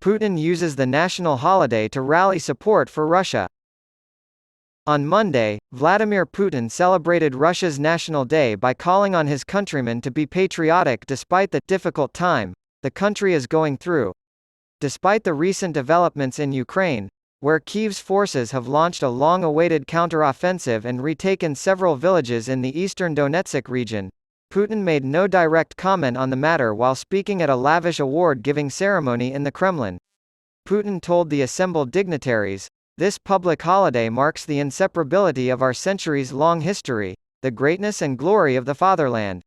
Putin uses the national holiday to rally support for Russia. On Monday, Vladimir Putin celebrated Russia's National Day by calling on his countrymen to be patriotic despite the difficult time the country is going through. Despite the recent developments in Ukraine, where Kyiv's forces have launched a long-awaited counter-offensive and retaken several villages in the eastern Donetsk region, Putin made no direct comment on the matter while speaking at a lavish award-giving ceremony in the Kremlin. Putin told the assembled dignitaries, "This public holiday marks the inseparability of our centuries-long history, the greatness and glory of the fatherland.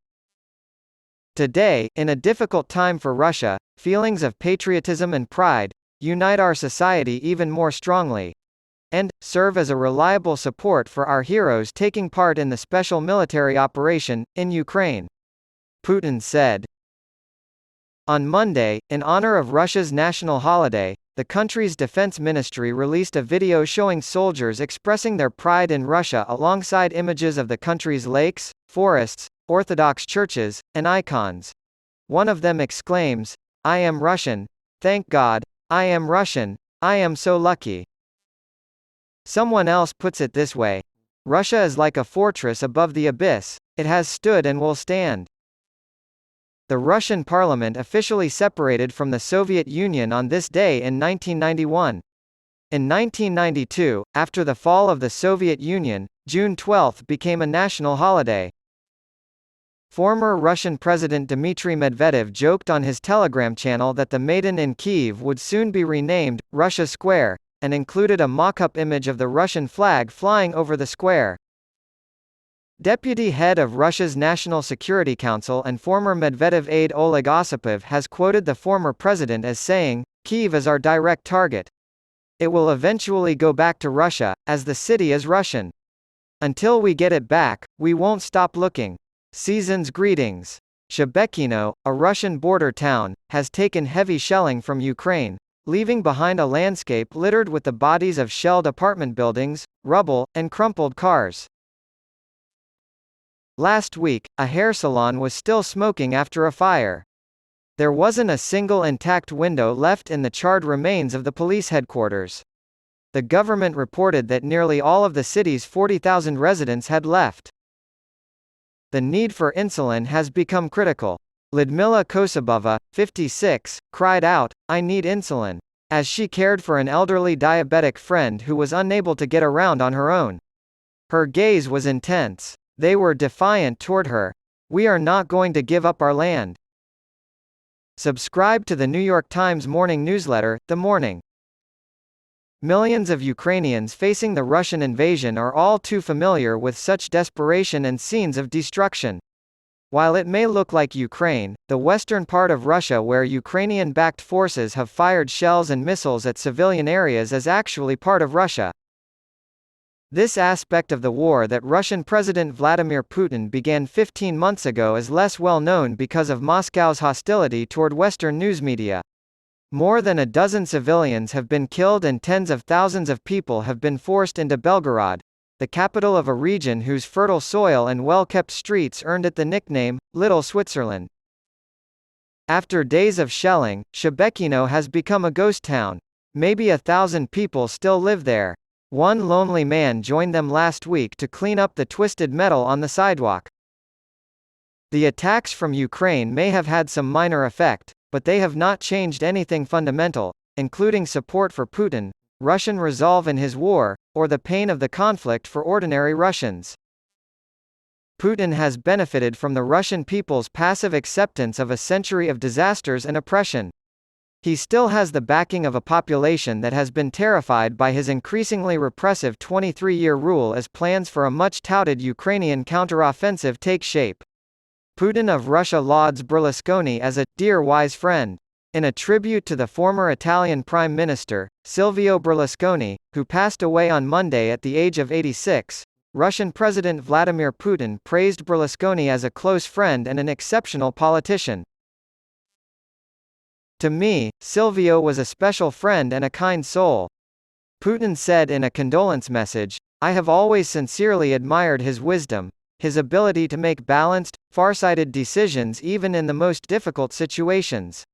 Today, in a difficult time for Russia, feelings of patriotism and pride unite our society even more strongly, and serve as a reliable support for our heroes taking part in the special military operation in Ukraine," Putin said. On Monday, in honor of Russia's national holiday, the country's defense ministry released a video showing soldiers expressing their pride in Russia alongside images of the country's lakes, forests, Orthodox churches, and icons. One of them exclaims, "I am Russian. Thank God. I am Russian. I am so lucky." Someone else puts it this way: "Russia is like a fortress above the abyss. It has stood and will stand." The Russian parliament officially separated from the Soviet Union on this day in 1991. In 1992, after the fall of the Soviet Union, June 12 became a national holiday. Former Russian President Dmitry Medvedev joked on his Telegram channel that the Maidan in Kyiv would soon be renamed Russia Square, and included a mock-up image of the Russian flag flying over the square. Deputy head of Russia's National Security Council and former Medvedev aide Oleg Osipov has quoted the former president as saying, "Kyiv is our direct target. It will eventually go back to Russia, as the city is Russian. Until we get it back, we won't stop looking. Season's greetings." Shebekino, a Russian border town, has taken heavy shelling from Ukraine, leaving behind a landscape littered with the bodies of shelled apartment buildings, rubble, and crumpled cars. Last week, a hair salon was still smoking after a fire. There wasn't a single intact window left in the charred remains of the police headquarters. The government reported that nearly all of the city's 40,000 residents had left. The need for insulin has become critical. Lyudmila Kosabova, 56, cried out, "I need insulin," as she cared for an elderly diabetic friend who was unable to get around on her own. Her gaze was intense. They were defiant toward her. "We are not going to give up our land." Subscribe to the New York Times morning newsletter, The Morning. Millions of Ukrainians facing the Russian invasion are all too familiar with such desperation and scenes of destruction. While it may look like Ukraine, the western part of Russia where Ukrainian-backed forces have fired shells and missiles at civilian areas is actually part of Russia. This aspect of the war that Russian President Vladimir Putin began 15 months ago is less well known because of Moscow's hostility toward Western news media. More than a dozen civilians have been killed and tens of thousands of people have been forced into Belgorod, the capital of a region whose fertile soil and well-kept streets earned it the nickname, Little Switzerland. After days of shelling, Shebekino has become a ghost town. Maybe 1,000 people still live there. One lonely man joined them last week to clean up the twisted metal on the sidewalk. The attacks from Ukraine may have had some minor effect, but they have not changed anything fundamental, including support for Putin, Russian resolve in his war, or the pain of the conflict for ordinary Russians. Putin has benefited from the Russian people's passive acceptance of a century of disasters and oppression. He still has the backing of a population that has been terrified by his increasingly repressive 23-year rule as plans for a much-touted Ukrainian counteroffensive take shape. Putin of Russia lauds Berlusconi as a "dear wise friend." In a tribute to the former Italian Prime Minister, Silvio Berlusconi, who passed away on Monday at the age of 86, Russian President Vladimir Putin praised Berlusconi as a close friend and an exceptional politician. "To me, Silvio was a special friend and a kind soul," Putin said in a condolence message. "I have always sincerely admired his wisdom, his ability to make balanced, far-sighted decisions even in the most difficult situations."